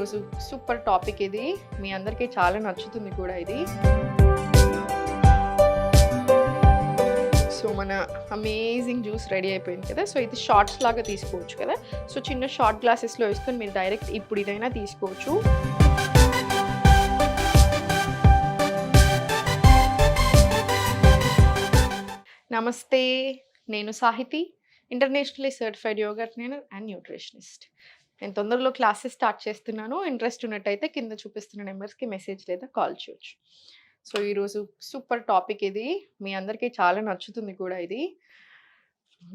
ఈరోజు super topic ఇది. మీ అందరికీ చాలా నచ్చుతుంది కూడా ఇది. సో మన అమేజింగ్ జ్యూస్ రెడీ అయిపోయింది కదా. సో ఇది షార్ట్స్ లాగా తీసుకోవచ్చు కదా. సో చిన్న షార్ట్ గ్లాసెస్లో వేసుకొని మీరు డైరెక్ట్ ఇప్పుడు ఇదైనా తీసుకోవచ్చు. నమస్తే, నేను Sahiti, internationally certified yoga trainer and nutritionist. నేను తొందరలో క్లాసెస్ స్టార్ట్ చేస్తున్నాను. ఇంట్రెస్ట్ ఉన్నట్టయితే కింద చూపిస్తున్న నెంబర్స్కి మెసేజ్ లేదా కాల్ చేయొచ్చు. సో ఈరోజు సూపర్ టాపిక్ ఇది. మీ అందరికీ చాలా నచ్చుతుంది కూడా ఇది.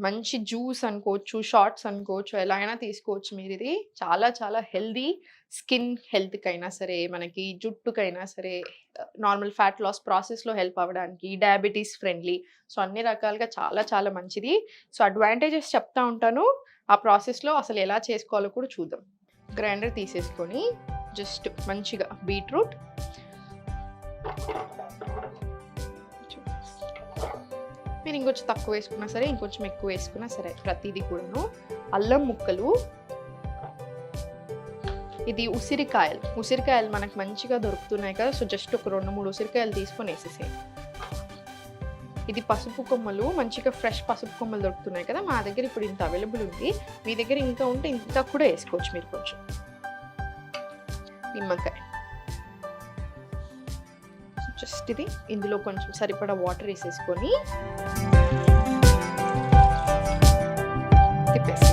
మంచి జ్యూస్ అనుకోవచ్చు, షార్ట్స్ అనుకోవచ్చు, ఎలా అయినా తీసుకోవచ్చు మీరు. ఇది చాలా చాలా హెల్దీ. స్కిన్ హెల్త్కైనా సరే, మనకి జుట్టుకైనా సరే, నార్మల్ ఫ్యాట్ లాస్ ప్రాసెస్లో హెల్ప్ అవ్వడానికి, డయాబెటీస్ ఫ్రెండ్లీ. సో అన్ని రకాలుగా చాలా చాలా మంచిది. సో అడ్వాంటేజెస్ చెప్తా ఉంటాను. ఆ ప్రాసెస్లో అసలు ఎలా చేసుకోవాలో కూడా చూద్దాం. గ్రైండర్ తీసేసుకొని జస్ట్ మంచిగా బీట్రూట్, మీరు ఇంకొంచెం తక్కువ వేసుకున్నా సరే, ఇంకొంచెం ఎక్కువ వేసుకున్నా సరే, ప్రతిదీ కూడాను. అల్లం ముక్కలు, ఇది ఉసిరికాయలు మనకు మంచిగా దొరుకుతున్నాయి కదా. సో జస్ట్ ఒక 2-3 ఉసిరికాయలు తీసుకొని వేసేసేయండి. ఇది పసుపు కొమ్మలు, మంచిగా ఫ్రెష్ పసుపు కొమ్మలు దొరుకుతున్నాయి కదా. మా దగ్గర ఇప్పుడు ఇంత అవైలబుల్ ఉంది. మీ దగ్గర ఇంకా ఉంటే ఇంకా కూడా వేసుకోవచ్చు మీరు. కొంచెం నిమ్మకాయ, జస్ట్ ఇది ఇందులో కొంచెం సరిపడా వాటర్ వేసేసుకొని తిప్పేసి,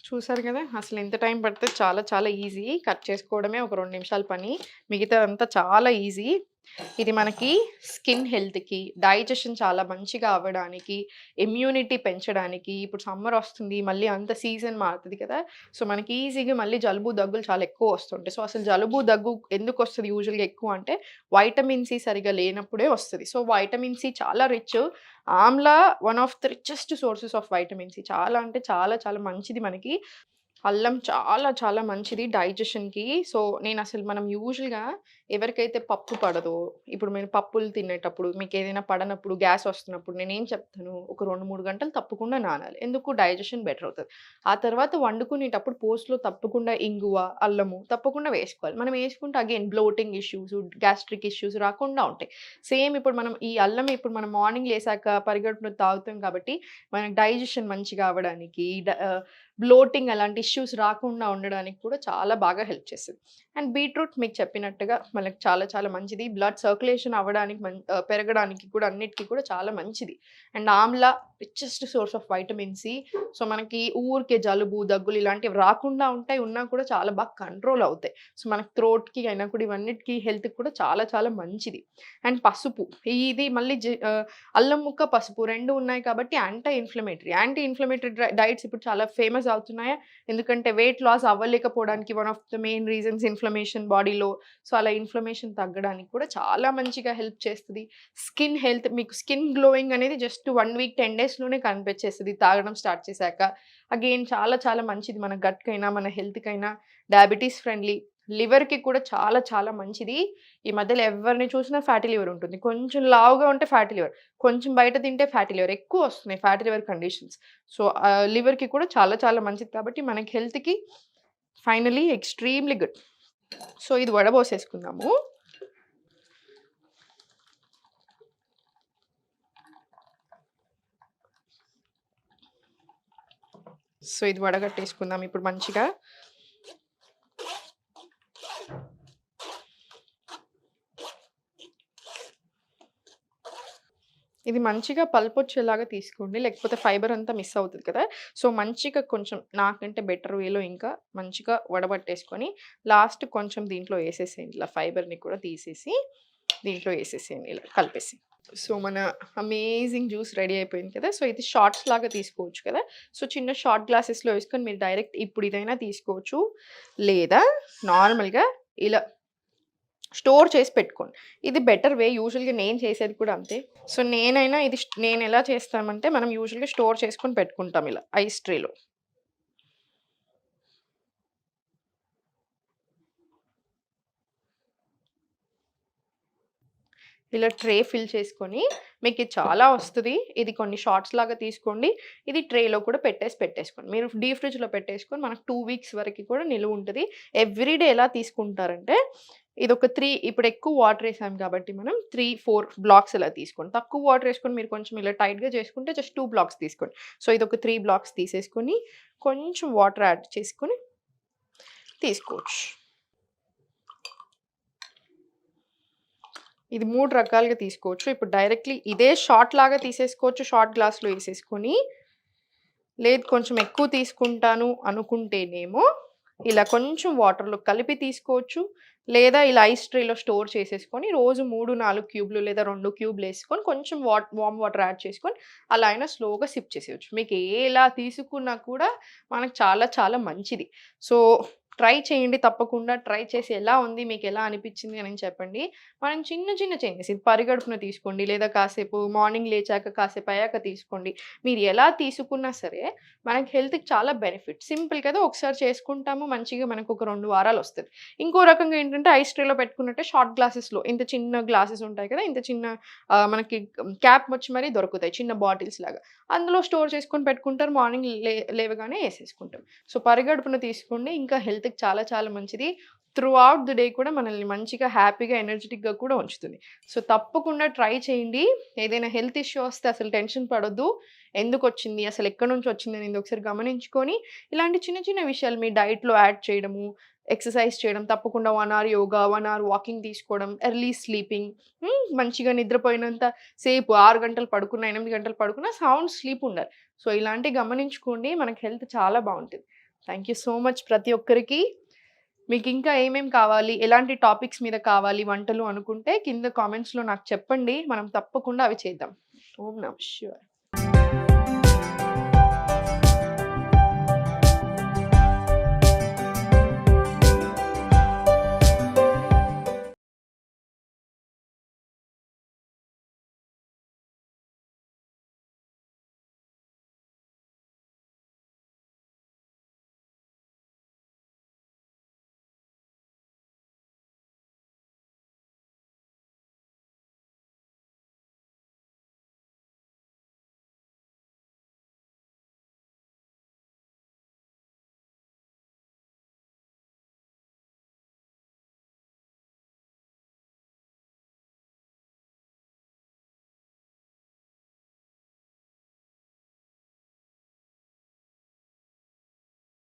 చూసారు కదా. అసలు ఎంత టైం పడితే చాలా చాలా ఈజీ. కట్ చేసుకోవడమే ఒక 2 నిమిషాల పని, మిగతా అంతా చాలా ఈజీ. ఇది మనకి స్కిన్ హెల్త్కి, డైజెషన్ చాలా మంచిగా అవ్వడానికి, ఇమ్యూనిటీ పెంచడానికి. ఇప్పుడు సమ్మర్ వస్తుంది, మళ్ళీ అంత సీజన్ మారుతుంది కదా. సో మనకి ఈజీగా మళ్ళీ జలుబు దగ్గులు చాలా ఎక్కువ వస్తుంటాయి. సో అసలు జలుబు దగ్గు ఎందుకు వస్తుంది యూజువల్గా ఎక్కువ అంటే, వైటమిన్ సి సరిగా లేనప్పుడే వస్తుంది. సో వైటమిన్ సి చాలా rich. Amla one of the richest sources of vitamin C. చాలా అంటే చాలా చాలా మంచిది మనకి. అల్లం చాలా చాలా మంచిది డైజెషన్కి. సో నేను అసలు మనం యూజువల్గా ఎవరికైతే పప్పు పడదో, ఇప్పుడు మీరు పప్పులు తినేటప్పుడు, మీకు ఏదైనా పడనప్పుడు, గ్యాస్ వస్తున్నప్పుడు నేనేం చెప్తాను, ఒక 2-3 గంటలు తప్పకుండా నానాలి. ఎందుకు? డైజెషన్ బెటర్ అవుతుంది. ఆ తర్వాత వండుకునేటప్పుడు పోస్ట్లో తప్పకుండా ఇంగువ, అల్లము తప్పకుండా వేసుకోవాలి. మనం వేసుకుంటే again bloating issues, gastric issues రాకుండా ఉంటాయి. సేమ్ ఇప్పుడు మనం ఈ అల్లం ఇప్పుడు మనం మార్నింగ్ లేసాక పరిగెడుపున తాగుతాం కాబట్టి మనకి డైజెషన్ మంచిగా అవ్వడానికి, బ్లోటింగ్ అలాంటి ఇష్యూస్ రాకుండా ఉండడానికి కూడా చాలా బాగా హెల్ప్ చేస్తుంది. అండ్ బీట్రూట్ మీకు చెప్పినట్టుగా మనకు చాలా చాలా మంచిది. బ్లడ్ సర్క్యులేషన్ అవ్వడానికి, పెరగడానికి కూడా, అన్నిటికీ కూడా చాలా మంచిది. And amla richest source of vitamin C. So మనకి ఊరికే జలుబు దగ్గులు ఇలాంటివి రాకుండా ఉంటాయి. ఉన్నా కూడా చాలా బాగా కంట్రోల్ అవుతాయి. సో మనకి థ్రోట్కి అయినా కూడా, ఇవన్నిటికీ హెల్త్కి కూడా చాలా చాలా మంచిది. అండ్ పసుపు, ఇది మళ్ళీ అల్లం ముక్క, పసుపు 2 ఉన్నాయి కాబట్టి యాంటీ ఇన్ఫ్లమేటరీ డైట్స్ ఇప్పుడు చాలా ఫేమస్ అవుతున్నాయా. ఎందుకంటే వెయిట్ లాస్ అవ్వలేకపోవడానికి one of the main reasons inflammation బాడీలో. సో అలా ఇన్ఫ్లమేషన్ తగ్గడానికి కూడా చాలా మంచిగా హెల్ప్ చేస్తుంది. స్కిన్ హెల్త్, మీకు స్కిన్ గ్లోయింగ్ అనేది జస్ట్ 1 వీక్ 10 డేస్లోనే కనిపించేస్తుంది తాగడం స్టార్ట్ చేశాక. అగైన్ చాలా చాలా మంచిది మన గట్కైనా, మన హెల్త్కైనా. డయాబెటీస్ ఫ్రెండ్లీ, లివర్కి కూడా చాలా చాలా మంచిది. ఈ మధ్యలో ఎవరిని చూసినా ఫ్యాటీ లివర్ ఉంటుంది. కొంచెం లావుగా ఉంటే ఫ్యాటీ లివర్, కొంచెం బయట తింటే ఫ్యాటీ లివర్, ఎక్కువ వస్తున్నాయి ఫ్యాటీ లివర్ కండిషన్స్. సో లివర్కి కూడా చాలా చాలా మంచిది కాబట్టి మనకి హెల్త్కి ఫైనలీ ఎక్స్ట్రీమ్లీ గుడ్. సో ఇది వడబోసేసుకుందాము. సో ఇది వడగట్టేసుకుందాం ఇప్పుడు మంచిగా. ఇది మంచిగా పల్పొచ్చేలాగా తీసుకోండి, లేకపోతే ఫైబర్ అంతా మిస్ అవుతుంది కదా. సో మంచిగా కొంచెం నాకంటే బెటర్ వేలో ఇంకా మంచిగా వడబట్టేసుకొని లాస్ట్ కొంచెం దీంట్లో వేసేసేయండి. ఇలా ఫైబర్ని కూడా తీసేసి దీంట్లో వేసేసేయండి, ఇలా కలిపేసి. సో మన అమేజింగ్ జ్యూస్ రెడీ అయిపోయింది కదా. సో ఇది షార్ట్స్ లాగా తీసుకోవచ్చు కదా. సో చిన్న షార్ట్ గ్లాసెస్లో వేసుకొని మీరు డైరెక్ట్ ఇప్పుడు ఇదైనా తీసుకోవచ్చు, లేదా నార్మల్గా ఇలా స్టోర్ చేసి పెట్టుకోండి. ఇది బెటర్ వే. యూజువల్గా నేను చేసేది కూడా అంతే. సో నేను ఎలా చేస్తామంటే, మనం యూజువల్గా స్టోర్ చేసుకొని పెట్టుకుంటాం ఇలా ఐస్ ట్రేలో. ఇలా ట్రే ఫిల్ చేసుకొని మీకు ఇది చాలా వస్తది. ఇది కొన్ని షార్ట్స్ లాగా తీసుకోండి. ఇది ట్రేలో కూడా పెట్టేసుకోండి. మీరు డీప్ ఫ్రిడ్జ్‌లో పెట్టేసుకొని మనకు 2 వీక్స్ వరకి కూడా నిలువ ఉంటది. ఎవ్రీడే ఎలా తీసుకుంటారంటే ఇదొక 3 ఇప్పుడు ఎక్కువ వాటర్ ఏసాం కాబట్టి మనం 3, 4 బ్లాక్స్ ఇలా తీసుకోండి. తక్కువ వాటర్ ఏసుకొని మీరు కొంచెం ఇలా టైట్‌గా చేసుకుంటే జస్ట్ 2 బ్లాక్స్ తీసుకోండి. సో, ఇదొక 3 బ్లాక్స్ తీసేసుకొని కొంచెం వాటర్ యాడ్ చేసుకొని తీసుకోవచ్చు. ఇది 3 రకాలుగా తీసుకోవచ్చు. ఇప్పుడు డైరెక్ట్‌లీ ఇదే షాట్ లాగా తీసేసుకోవచ్చు. షాట్ గ్లాస్‌లో ఏసేసుకొని, లేదు కొంచెం ఎక్కువ తీసుకుంటాను అనుకుంటేనేమో ఇలా కొంచెం వాటర్‌లో కలిపి తీసుకోవచ్చు. లేదా ఇలా ఐస్ ట్రేలో స్టోర్ చేసేసుకొని రోజు 3, 4 క్యూబ్‌లు లేదా 2 క్యూబ్‌లేసుకొని కొంచెం వార్మ్ వాటర్ యాడ్ చేసుకొని అలా అయినా స్లోగా సిప్ చేసేయొచ్చు. మీకు ఎలా తీసుకున్నా కూడా మనకు చాలా చాలా మంచిది. సో, ట్రై చేయండి తప్పకుండా. ట్రై చేసి ఎలా ఉంది? మీకెలా అనిపిచ్చింది అని చెప్పండి. మనం చిన్న చిన్న చేంజెస్ ఇది పరిగడుపున తీసుకోండి. లేదా కాసేపు మార్నింగ్ లేచాక కాసేపు అయ్యాక తీసుకోండి. మీరు ఎలా తీసుకున్నా సరే మనకి హెల్త్‌కి చాలా బెనిఫిట్. సింపుల్ కదా! ఒకసారి చేసుకుంటాము మంచిగా మనకొక 2 వారాలొస్తది. ఇంకో రకంగా ఏంటంటే ఐస్ ట్రేలో పెట్టుకున్నట్టే షార్ట్ గ్లాసెస్‌లో ఇంత చిన్న గ్లాసెస్ ఉంటాయి కదా! ఇంత చిన్న మనకి క్యాప్ వచ్చి మరీ దొరుకుతాయి. చిన్న బాటిల్స్ లాగా. అందులో స్టోర్ చేసుకొని పెట్టుకుంటారు. మార్నింగ్ లేవగానే ఏసేసుకుంటాం. సో, పరిగడుపున తీసుకోండి. ఇంకా హెల్త్‌కి చాలా చాలా మంచిది. త్రూ ఔట్ ది డే కూడా మనల్ని మంచిగా హ్యాపీగా, ఎనర్జిటిక్‌గా కూడా ఉంచుతుంది. సో, తప్పకుండా ట్రై చేయండి. ఏదైనా హెల్త్ ఇష్యూ వస్తే అసలు టెన్షన్ పడొద్దు. ఎందుకొచ్చింది? అసలు ఎక్కడి నుంచి వచ్చింది అనేది ఒకసారి గమనించుకొని, ఇలాంటి చిన్న చిన్న విషయాలు మీ డైట్‌లో యాడ్ చేయడము, ఎక్సర్సైజ్ చేయడం, తప్పకుండా 1 అవర్ యోగా, 1 అవర్ వాకింగ్ తీసుకోవడం, ఎర్లీ స్లీపింగ్ మంచిగా నిద్రపోయినంత సేపు 6 గంటలు పడుకున్నా, 8 గంటలు పడుకున్నా సౌండ్ స్లీప్ ఉండాలి. సో, ఇలాంటివి గమనించుకోండి. మనకి హెల్త్ చాలా బావుంటది. థాంక్ యూ సో మచ్ ప్రతి ఒక్కరికి. మీకింకా ఏమేం కావాలి? ఎలాంటి టాపిక్స్ మీద కావాలి వంటలు అనుకుంటే కింద కామెంట్స్‌లో నాకు చెప్పండి. మనం తప్పకుండా అవి చేద్దాం. ఓం నమః శివాయ.